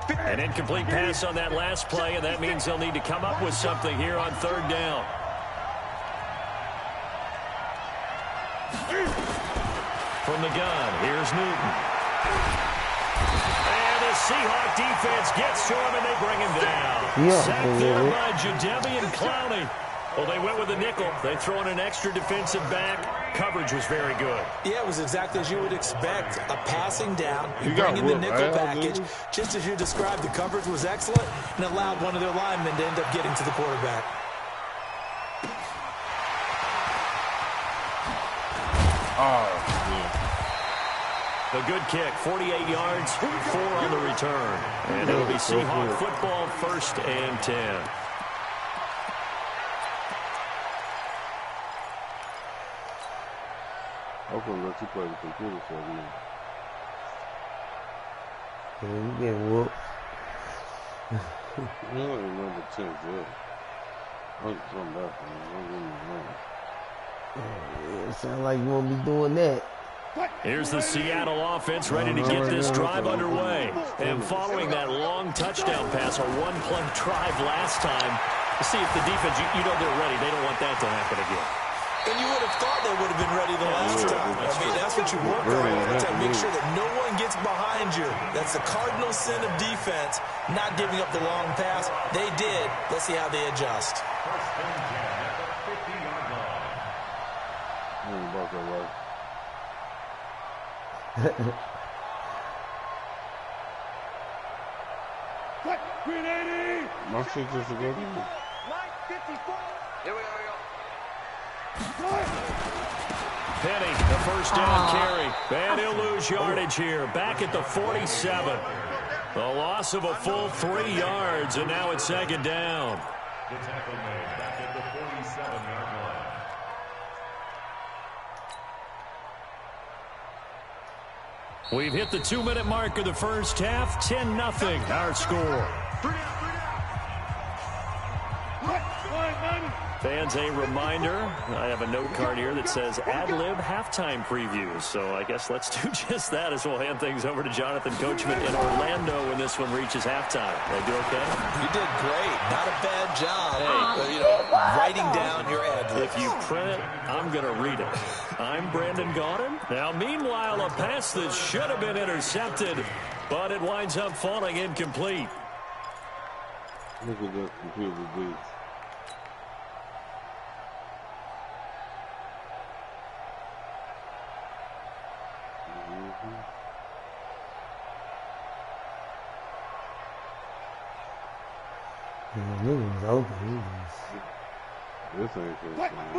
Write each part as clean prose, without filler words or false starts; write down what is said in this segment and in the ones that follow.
An incomplete pass on that last play, and that means they'll need to come up with something here on third down. From the gun, here's Newton. And the Seahawk defense gets to him, and they bring him down. Sacked there by Jadeveon Clowney. Well, they went with a nickel. They throw in an extra defensive back. Coverage was very good. Yeah, it was exactly as you would expect. A passing down. You bring in the nickel package. Just as you described, the coverage was excellent and allowed one of their linemen to end up getting to the quarterback. A good kick, 48 yards, 4 on the return. And it'll be Seahawk football, 1st and 10. I'm going to let you play the computer for me. Yeah, you get whooped. I don't remember 10 yet. I'll come back from it. Don't give me money. Yeah, it sounds like you won't be doing that. Here's the Seattle offense ready to get this drive underway. And following that long touchdown pass, a one-play drive last time, see if the defense, you know they're ready. They don't want that to happen again. And you would have thought they would have been ready the last time. I mean, that's what you work on, to make sure that no one gets behind you. That's the cardinal sin of defense, not giving up the long pass. They did. Let's see how they adjust. My shit just a good one. Here we go. Penny, the first down carry. And he'll lose yardage here. Back at the 47. The loss of a full 3 yards, and now it's 2nd down. The tackle made back at the 47-yard line. We've hit the 2-minute mark of the first half. 10-0 our score. Fans, a reminder, I have a note card here that says ad-lib halftime previews. So I guess let's do just that as we'll hand things over to Jonathan Coachman in Orlando when this one reaches halftime. Did I do okay? You did great. Not a bad job. Hey, writing down your ad-libs. If you print it, I'm going to read it. I'm Brandon Gaudin. Now, meanwhile, a pass that should have been intercepted, but it winds up falling incomplete. Look at that computer beat.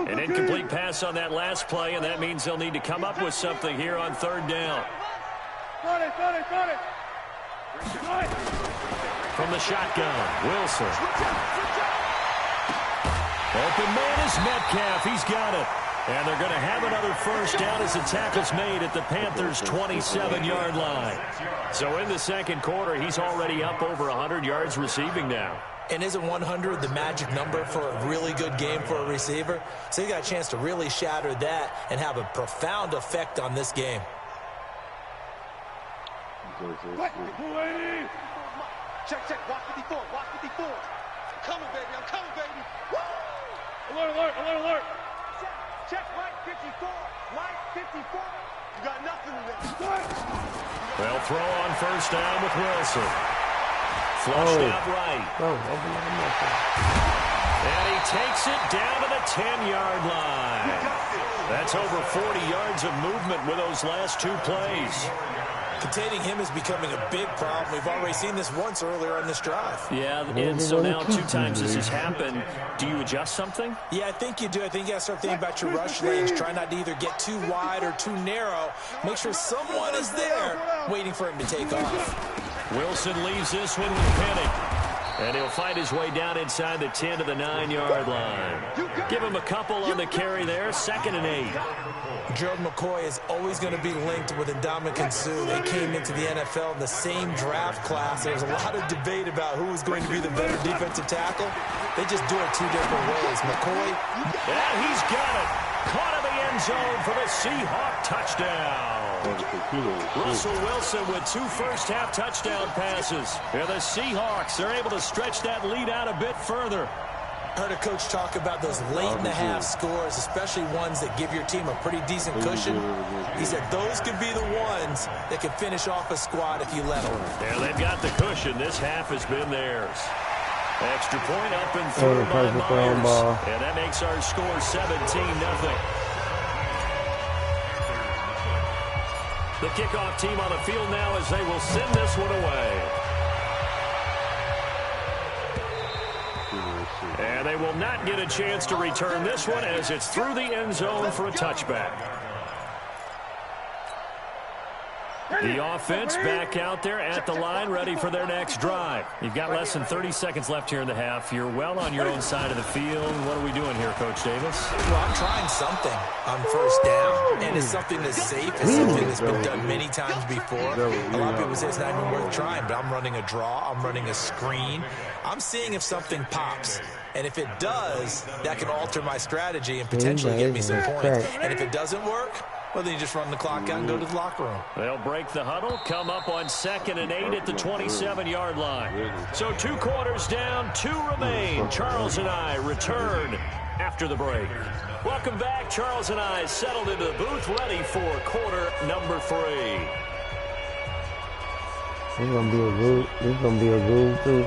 An incomplete pass on that last play, and that means they'll need to come up with something here on 3rd down. From the shotgun, Wilson. Open man is Metcalf. He's got it. And they're going to have another first down as the tackle's made at the Panthers' 27-yard line. So in the 2nd quarter, he's already up over 100 yards receiving now. And isn't 100 the magic number for a really good game for a receiver? So you got a chance to really shatter that and have a profound effect on this game. Check. Watch 54. I'm coming, baby. Woo! Alert. Check, Mike 54. You got nothing to do. They'll throw on first down with Wilson. Flushed out right. And he takes it down to the 10-yard line. That's over 40 yards of movement with those last 2 plays. Containing him is becoming a big problem. We've already seen this once earlier on this drive. Yeah, and so now 2 times this has happened. Do you adjust something? Yeah, I think you do. I think you got to start thinking about your rush lanes. Try not to either get too wide or too narrow. Make sure someone is there waiting for him to take off. Wilson leaves this one with Penny. And he'll find his way down inside the 10 to the 9-yard line. Give him a couple on the carry there. 2nd and 8. Gerald McCoy is always going to be linked with Ndamukong Suh. They came into the NFL in the same draft class. There was a lot of debate about who was going to be the better defensive tackle. They just do it 2 different ways. McCoy. Yeah, he's got it. Caught in the end zone for the Seahawk touchdown. Russell Wilson with 2 first-half touchdown passes. And the Seahawks are able to stretch that lead out a bit further. Heard a coach talk about those late-in-the-half scores, especially ones that give your team a pretty decent cushion. He said those could be the ones that can finish off a squad if you let them. Yeah, they've got the cushion. This half has been theirs. Extra point up and through by Myers. And that makes our score 17-0. The kickoff team on the field now as they will send this one away. And they will not get a chance to return this one as it's through the end zone for a touchback. The offense back out there at the line, ready for their next drive. You've got less than 30 seconds left here in the half. You're well on your own side of the field. What are we doing here, Coach Davis? Well, I'm trying something on first down, and it's something that's safe. It's something that's been done many times before. A lot of people say it's not even worth trying, but I'm running a draw. I'm running a screen. I'm seeing if something pops. And if it does, that can alter my strategy and potentially get me some points. And if it doesn't work, well, then you just run the clock out and go to the locker room. They'll break the huddle, come up on 2nd and 8 at the 27-yard line. So 2 quarters down, 2 remain. Charles and I return after the break. Welcome back. Charles and I settled into the booth, ready for quarter number 3. This gonna be a good. This gonna be a good too.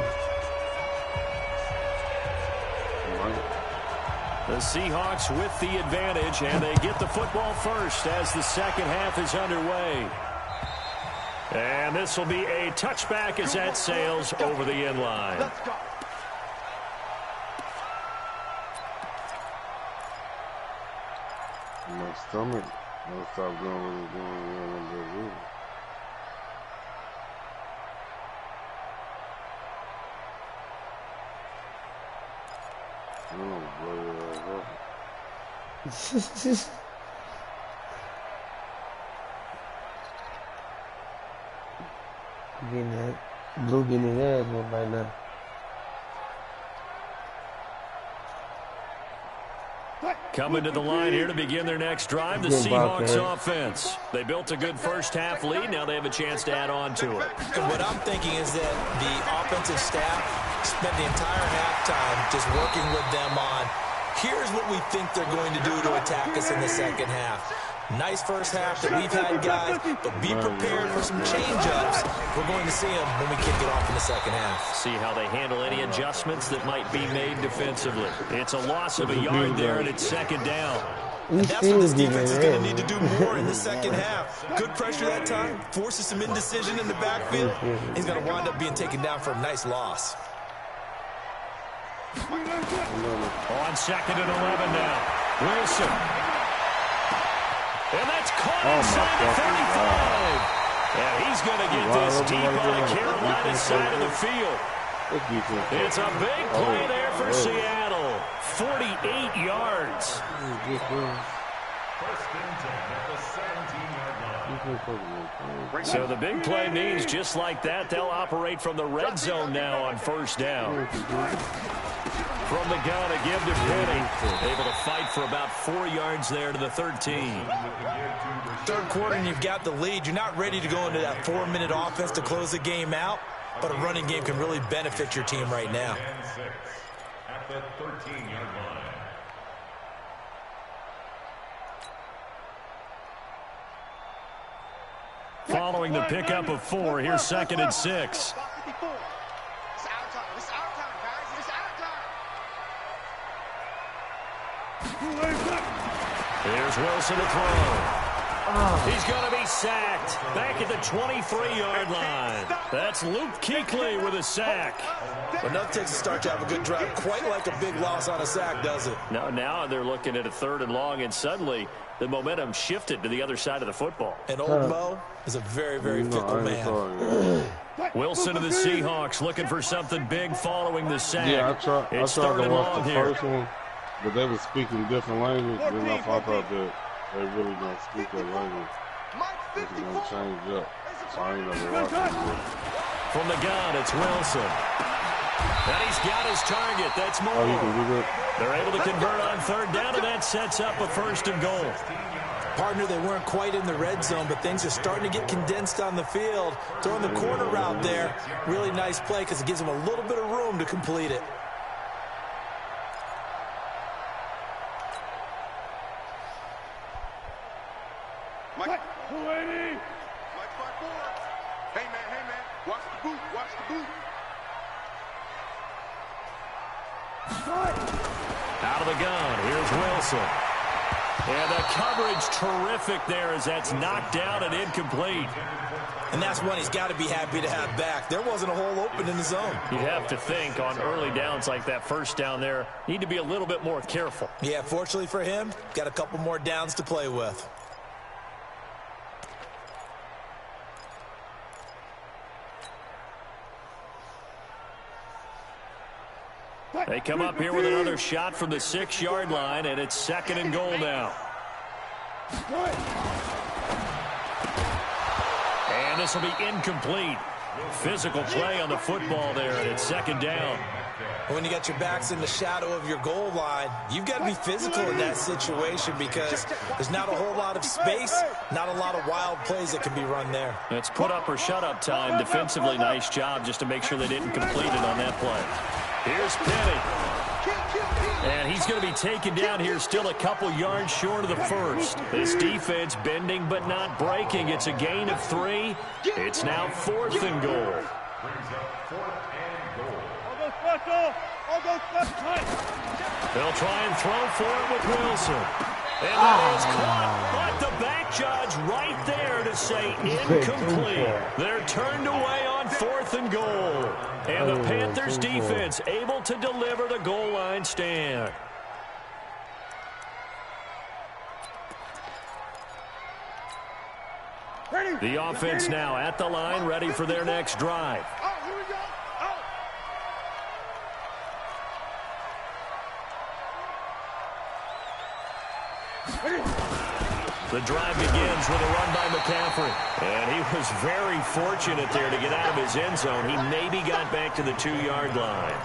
The Seahawks with the advantage, and they get the football first as the second half is underway. And this will be a touchback as that sails over the end line. Let's go. My stomach, I'll stop doing what it's doing. Getting that blue getting his ass whooped right now. Coming to the line here to begin their next drive, the Seahawks offense. They built a good first half lead. Now they have a chance to add on to it. And what I'm thinking is that the offensive staff spent the entire halftime just working with them on, here's what we think they're going to do to attack us in the second half. Nice first half that we've had, guys, but be prepared for some change-ups. We're going to see them when we kick it off in the second half. See how they handle any adjustments that might be made defensively. It's a loss of a yard there, and it's second down. And that's what this defense is going to need to do more in the second half. Good pressure that time, forces some indecision in the backfield. He's going to wind up being taken down for a nice loss. On 2nd and 11 now. Wilson. And that's caught inside the 35. And he's going to get this deep on the Carolina side of the field. It's a big play there for Seattle. 48 yards. So the big play means just like that, they'll operate from the red zone now on first down. From the gun, a give to Penny. Able to fight for about 4 yards there to the 13. Third quarter and you've got the lead. You're not ready to go into that 4-minute offense to close the game out, but a running game can really benefit your team right now. At the 13-yard line. Following the pickup of 4, here's 2nd and 6. Here's Wilson to throw. He's going to be sacked back at the 23-yard line. That's Luke Kuechly with a sack. But nothing takes a start to have a good drive, quite like a big loss on a sack, does it? Now they're looking at a 3rd and long, and suddenly the momentum shifted to the other side of the football. And old Mo is a very, very fickle man. Wilson to the Seahawks looking for something big following the sack. Yeah, I tried to watch the here. first one, but they were speaking different language, and I thought that they really don't speak that language. It's going to change up. So I ain't never watched it. From the gun, it's Wilson. And he's got his target. That's more. Oh, you can do that? They're able to convert on 3rd down, and that sets up a 1st and goal. Partner, they weren't quite in the red zone, but things are starting to get condensed on the field. Throwing the corner route there, really nice play because it gives them a little bit of room to complete it. Mike, 280. Mike 5-4. Hey, man. Watch the boot. Watch the boot. Out of the gun, here's Wilson. And the coverage terrific there as that's knocked down and incomplete. And that's one he's got to be happy to have back. There wasn't a hole open in the zone. You have to think on early downs like that first down there, need to be a little bit more careful. Yeah, fortunately for him, got a couple more downs to play with. They come up here with another shot from the 6-yard line, and it's 2nd and goal now. And this will be incomplete. Physical play on the football there, and it's 2nd down. When you got your backs in the shadow of your goal line, you've got to be physical in that situation because there's not a whole lot of space, not a lot of wild plays that can be run there. It's put up or shut up time. Defensively, nice job just to make sure they didn't complete it on that play. Here's Penny. And he's going to be taken down here still a couple yards short of the first. This defense bending but not breaking. It's a gain of 3. It's now 4th and goal. They'll try and throw for it with Wilson. And that is caught, but the back judge right there to say incomplete. They're turned away on 4th and goal. And the Panthers defense able to deliver the goal line stand. The offense now at the line, ready for their next drive. The drive begins with a run by McCaffrey. And he was very fortunate there to get out of his end zone. He maybe got back to the 2-yard line.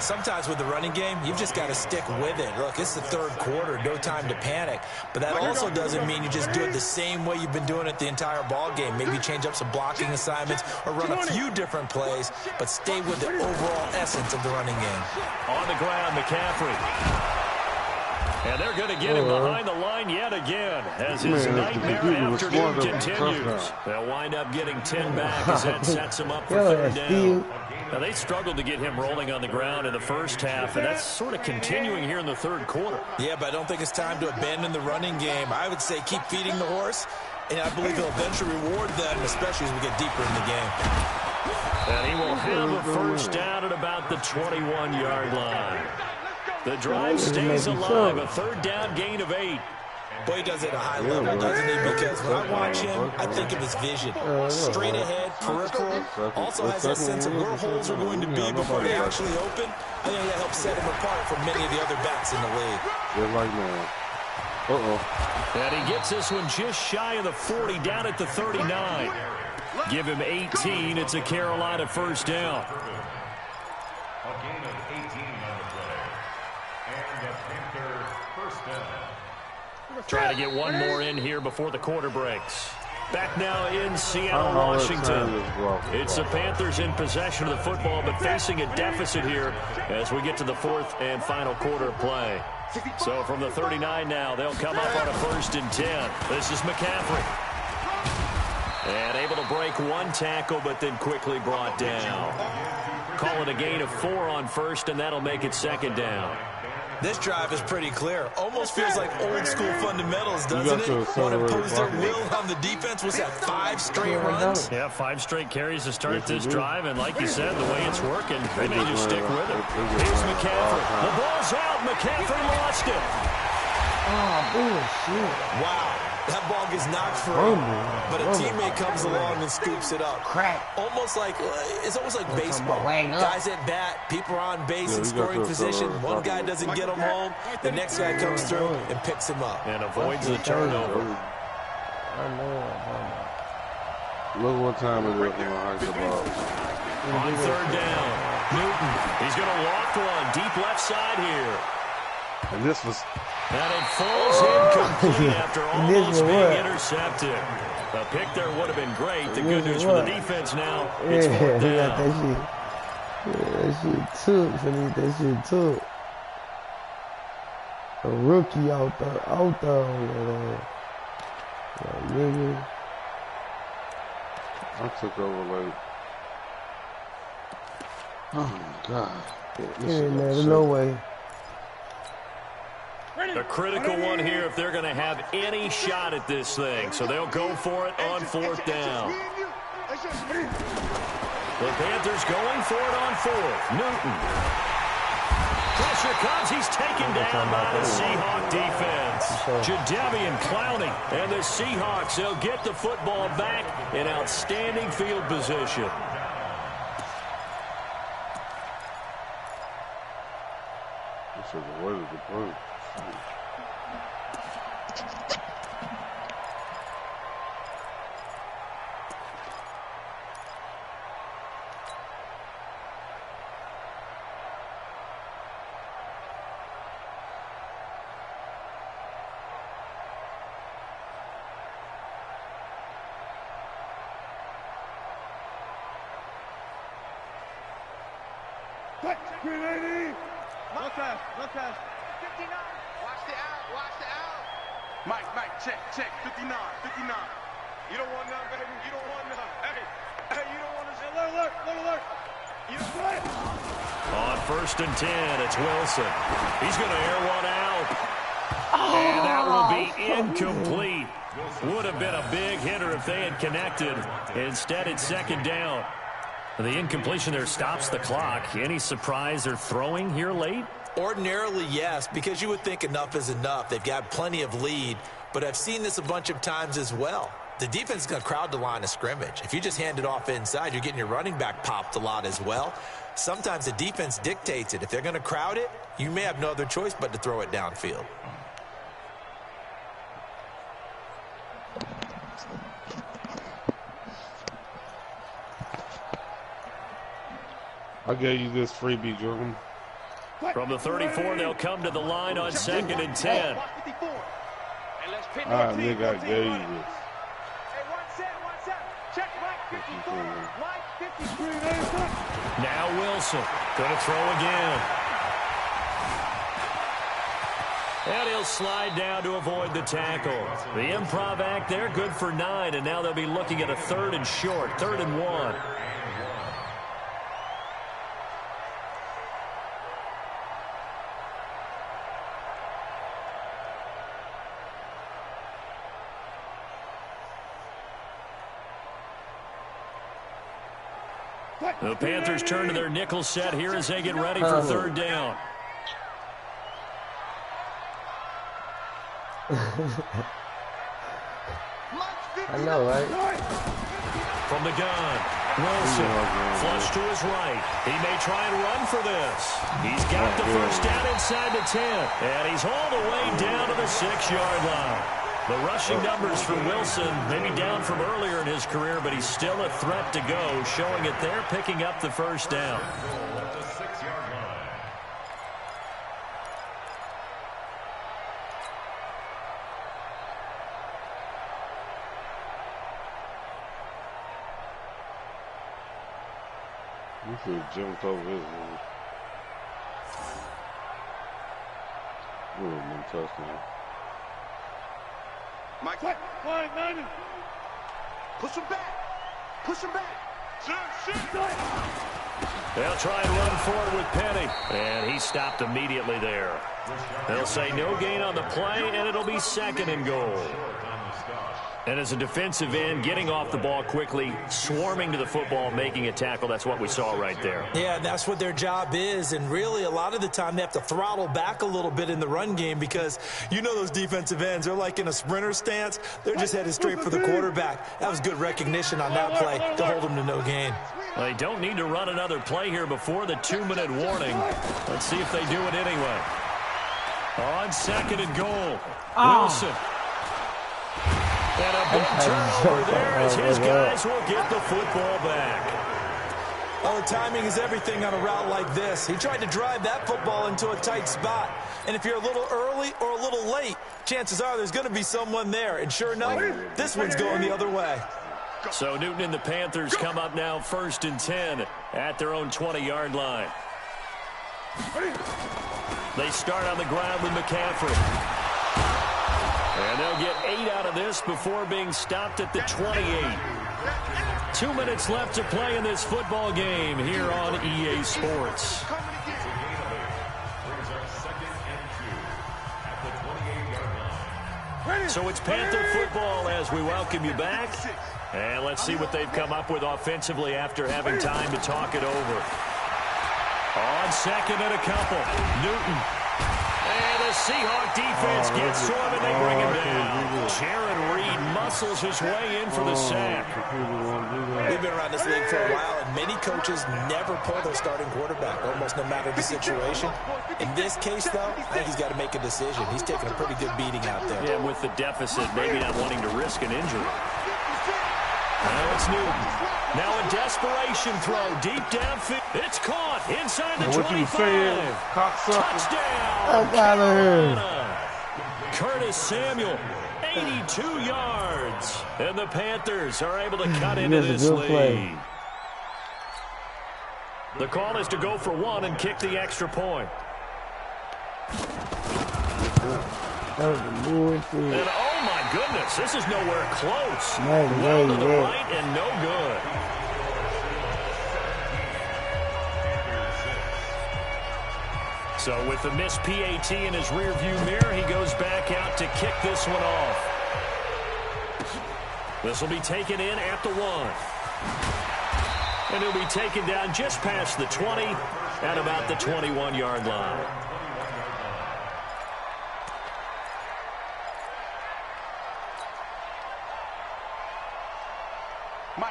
Sometimes with the running game, you've just got to stick with it. Look, it's the 3rd quarter, no time to panic. But that also doesn't mean you just do it the same way you've been doing it the entire ball game. Maybe change up some blocking assignments or run a few different plays, but stay with the overall essence of the running game. On the ground, McCaffrey. And they're going to get him behind the line yet again as his nightmare afternoon continues. They'll wind up getting 10 back as that sets him up for 3rd down. Now, they struggled to get him rolling on the ground in the first half, and that's sort of continuing here in the 3rd quarter. Yeah, but I don't think it's time to abandon the running game. I would say keep feeding the horse, and I believe he'll eventually reward them, especially as we get deeper in the game. And he will have a first down at about the 21-yard line. The drive stays alive, a 3rd down gain of 8. Boy, he does it at a high level, doesn't he? Because when I watch him, I think of his vision. Straight ahead, peripheral. Also has that sense of where holes are going to be before they actually open. I think that helps set him apart from many of the other backs in the league. Just like man. And he gets this one just shy of the 40, down at the 39. Give him 18. It's a Carolina first down. A gain of 18 on the play. And the Panther first down. Trying to get one more in here before the quarter breaks. Back now in Seattle, Washington. It's the Panthers in possession of the football, but facing a deficit here as we get to the 4th and final quarter of play. So from the 39 now, they'll come up on a 1st and 10. This is McCaffrey. And able to break one tackle, but then quickly brought down. Call it a gain of 4 on 1st, and that'll make it 2nd down. This drive is pretty clear. Almost feels like old school fundamentals, doesn't it? Want to impose their will on the defense. What's that, 5 straight runs? Yeah, 5 straight carries to start this drive, and like you said, the way it's working, they may just stick with it. Here's McCaffrey. The ball's out. McCaffrey lost it. Oh, bullshit. Wow. That ball gets knocked free, but a teammate comes along and scoops it up. Crack. It's almost like baseball. Guys at bat, people are on base in scoring position. One guy doesn't get him home, the next guy comes through and picks him up. And avoids the turnover. I know. Look what time it is when I hike the ball. On 3rd down, Newton. He's going to loft one deep left side here. And this was And it falls incomplete after almost being intercepted. A pick there would have been great. The good news for the defense now, it's fourth down. That shit took. That shit took. A rookie out there. Nigga. I took over late. Oh my God. There's no way. A critical one here if they're going to have any shot at this thing. So they'll go for it on fourth down. The Panthers going for it on fourth. Newton. Pressure comes. He's taken down by the Seahawk defense. Jadeveon Clowney and the Seahawks, they'll get the football back in outstanding field position. This is the way to the point. No pass. 59. Watch the out. Mike, check. 59. You don't want none, baby. You don't want none. Hey, you don't want to. Alert. You don't want it. On 1st and 10, it's Wilson. He's going to air one out. And that will be incomplete. Would have been a big hitter if they had connected. Instead, it's 2nd down. The incompletion there stops the clock. Any surprise they're throwing here late? Ordinarily, yes, because you would think enough is enough. They've got plenty of lead, but I've seen this a bunch of times as well. The defense is going to crowd the line of scrimmage. If you just hand it off inside, you're getting your running back popped a lot as well. Sometimes the defense dictates it. If they're going to crowd it, you may have no other choice but to throw it downfield. I gave you this freebie, Jordan. From the 34, they'll come to the line on 2nd and 10. Ah, nigga, I gave you this. Now Wilson going to throw again. And he'll slide down to avoid the tackle. The improv act there, good for 9, and now they'll be looking at a 3rd and short, 3rd and 1. The Panthers turn to their nickel set here as they get ready for 3rd down. I know, right? From the gun, Wilson, flush to his right. He may try and run for this. He's got the 1st down inside the 10, and he's all the way down to the 6-yard line. The rushing numbers for Wilson, maybe down from earlier in his career, but he's still a threat to go, showing it there, picking up the 1st down. You could have jumped over his man. Would have been touchdown. Mike, push him back. They'll try and run forward with Penny, and he stopped immediately there. They'll say no gain on the play, and it'll be 2nd and goal. And as a defensive end, getting off the ball quickly, swarming to the football, making a tackle, that's what we saw right there. Yeah, and that's what their job is. And really, a lot of the time, they have to throttle back a little bit in the run game because you know those defensive ends, they're like in a sprinter stance. They're just headed straight for the quarterback. That was good recognition on that play to hold them to no gain. Well, they don't need to run another play here before the 2-minute warning. Let's see if they do it anyway. On 2nd and goal, Wilson. And a big turnover there as his guys will get the football back. Well, the timing is everything on a route like this. He tried to drive that football into a tight spot. And if you're a little early or a little late, chances are there's going to be someone there. And sure enough, this one's going the other way. So Newton and the Panthers come up now 1st and 10 at their own 20-yard line. They start on the ground with McCaffrey. And they'll get 8 out of this before being stopped at the 28. 2 minutes left to play in this football game here on EA Sports. So it's Panther football as we welcome you back. And let's see what they've come up with offensively after having time to talk it over. On second and a couple, Newton. And the Seahawk defense gets to him and they bring him down. Jaron Reed muscles his way in for the sack. We've been around this league for a while, and many coaches never pull their starting quarterback, almost no matter the situation. In this case, though, I think he's got to make a decision. He's taking a pretty good beating out there. Yeah, with the deficit, maybe not wanting to risk an injury. Now it's Newton. Now a desperation throw deep downfield. It's caught inside the 25. Touchdown. Out of here. Curtis Samuel, 82 yards. And the Panthers are able to cut into this lead. The call is to go for one and kick the extra point. That was a bullshit. And oh my goodness, this is nowhere close. Well to the right and no good. So with the missed PAT in his rearview mirror, he goes back out to kick this one off. This will be taken in at the 1. And it'll be taken down just past the 20 at about the 21-yard line.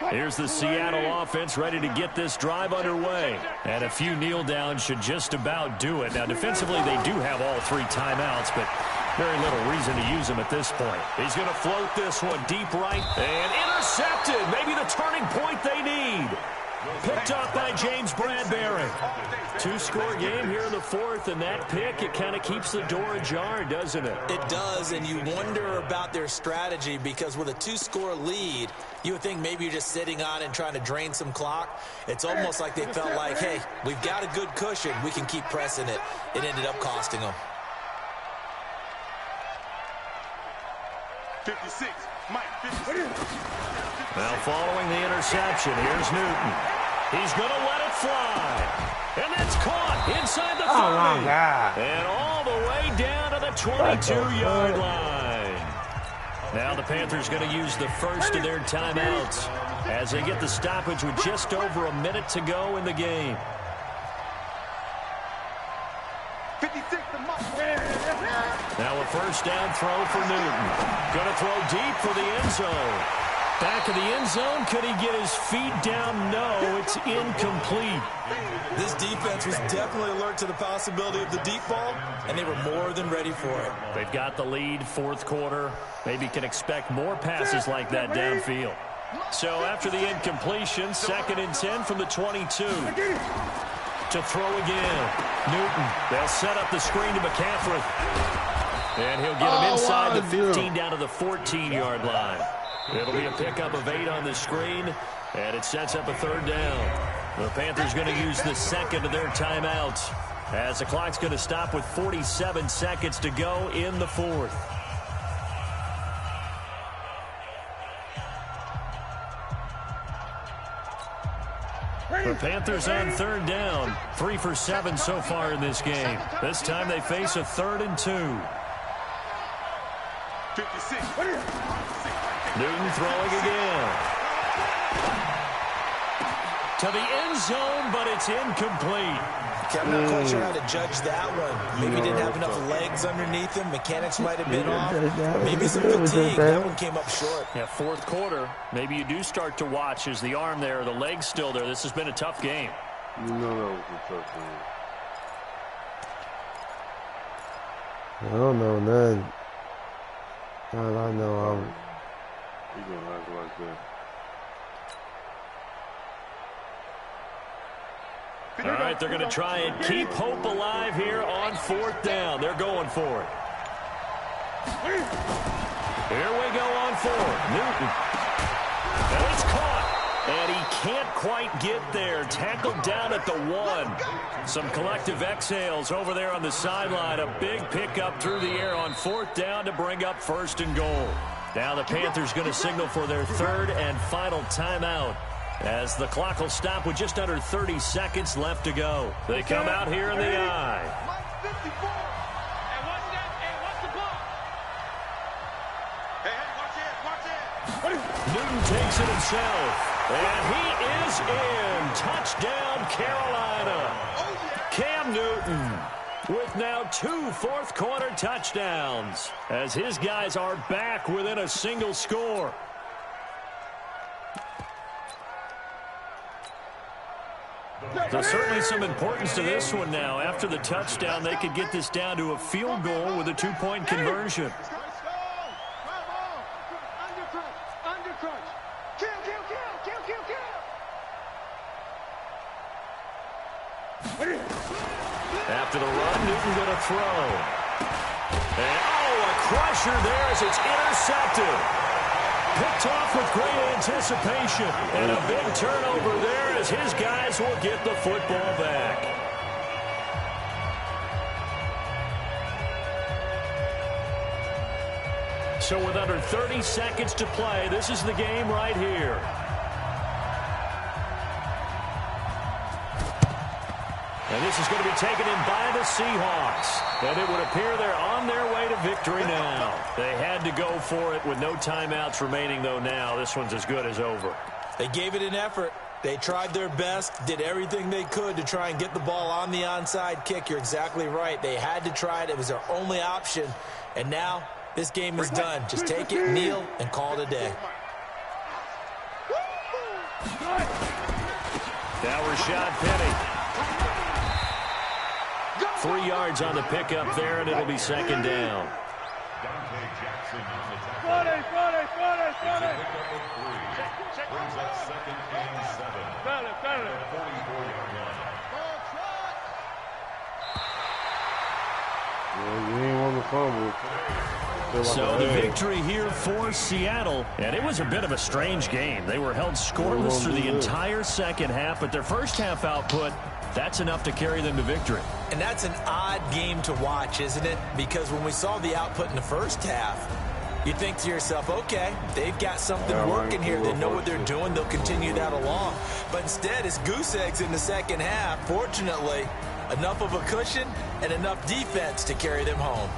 Here's the Seattle offense ready to get this drive underway. And a few kneel downs should just about do it. Now, defensively, they do have all 3 timeouts, but very little reason to use them at this point. He's going to float this one deep right and intercepted. Maybe the turning point they need. Picked up by James Bradbury. 2-score game here in the 4th, and that pick, it kind of keeps the door ajar, doesn't it? It does, and you wonder about their strategy because with a 2-score lead, you would think maybe you're just sitting on and trying to drain some clock. It's almost like they felt like, hey, we've got a good cushion. We can keep pressing it. It ended up costing them. 56. Mike, 56. Now following the interception, here's Newton. He's going to let it fly. And that's caught inside the 30. Oh, my God. And all the way down to the 22-yard line. Now the Panthers going to use the first of their timeouts as they get the stoppage with just over a minute to go in the game. 56 to Mike. Now a first down throw for Newton. Going to throw deep for the end zone. Back of the end zone. Could he get his feet down? No, it's incomplete. This defense was definitely alert to the possibility of the deep ball, and they were more than ready for it. They've got the lead, 4th quarter. Maybe can expect more passes like that downfield. So after the incompletion, 2nd and 10 from the 22. To throw again. Newton. They'll set up the screen to McCaffrey. And he'll get him inside the 15 down to the 14-yard line. It'll be a pickup of 8 on the screen, and it sets up a 3rd down. The Panthers going to use the second of their timeouts as the clock's going to stop with 47 seconds to go in the 4th. The Panthers on 3rd down, 3 for 7 so far in this game. This time they face a 3rd and 2. 56. Newton throwing again. To the end zone, but it's incomplete. I'm not quite sure how to judge that one. Maybe he didn't have enough legs underneath him. Mechanics might have been off. Maybe some fatigue. That one came up short. Yeah, 4th quarter. Maybe you do start to watch. Is the arm there, the leg's still there? This has been a tough game. You know that was a tough game. I don't know nothing. All I know, He gonna act like that. All right, they're going to try and keep hope alive here on 4th down. They're going for it. Here we go on 4th. Newton. And it's caught. And he can't quite get there. Tackled down at the 1. Some collective exhales over there on the sideline. A big pickup through the air on 4th down to bring up 1st and goal. Now the Panthers going to signal for their 3rd and final timeout, as the clock will stop with just under 30 seconds left to go. They come out here in the I. Newton takes it himself. And he is in. Touchdown, Carolina. Cam Newton with now 2 fourth-quarter touchdowns, as his guys are back within a single score. There's certainly some importance to this one now. After the touchdown, they could get this down to a field goal with a 2-point conversion. After the run, Newton going to throw. And, a crusher there as it's intercepted. Picked off with great anticipation. And a big turnover there as his guys will get the football back. So with under 30 seconds to play, this is the game right here. And this is going to be taken in by the Seahawks. And it would appear they're on their way to victory now. They had to go for it with no timeouts remaining, though, now. This one's as good as over. They gave it an effort. They tried their best, did everything they could to try and get the ball on the onside kick. You're exactly right. They had to try it. It was their only option. And now this game is done. Just take it, kneel, and call it a day. Now Rashad Penny. 3 yards on the pickup there, and it'll be 2nd down. So the victory here for Seattle, and it was a bit of a strange game. They were held scoreless through the entire second half, but their first half output, that's enough to carry them to victory. And that's an odd game to watch, isn't it? Because when we saw the output in the first half, you think to yourself, okay, they've got something working here. They know what they're doing. They'll continue that along. But instead, it's goose eggs in the second half. Fortunately, enough of a cushion and enough defense to carry them home.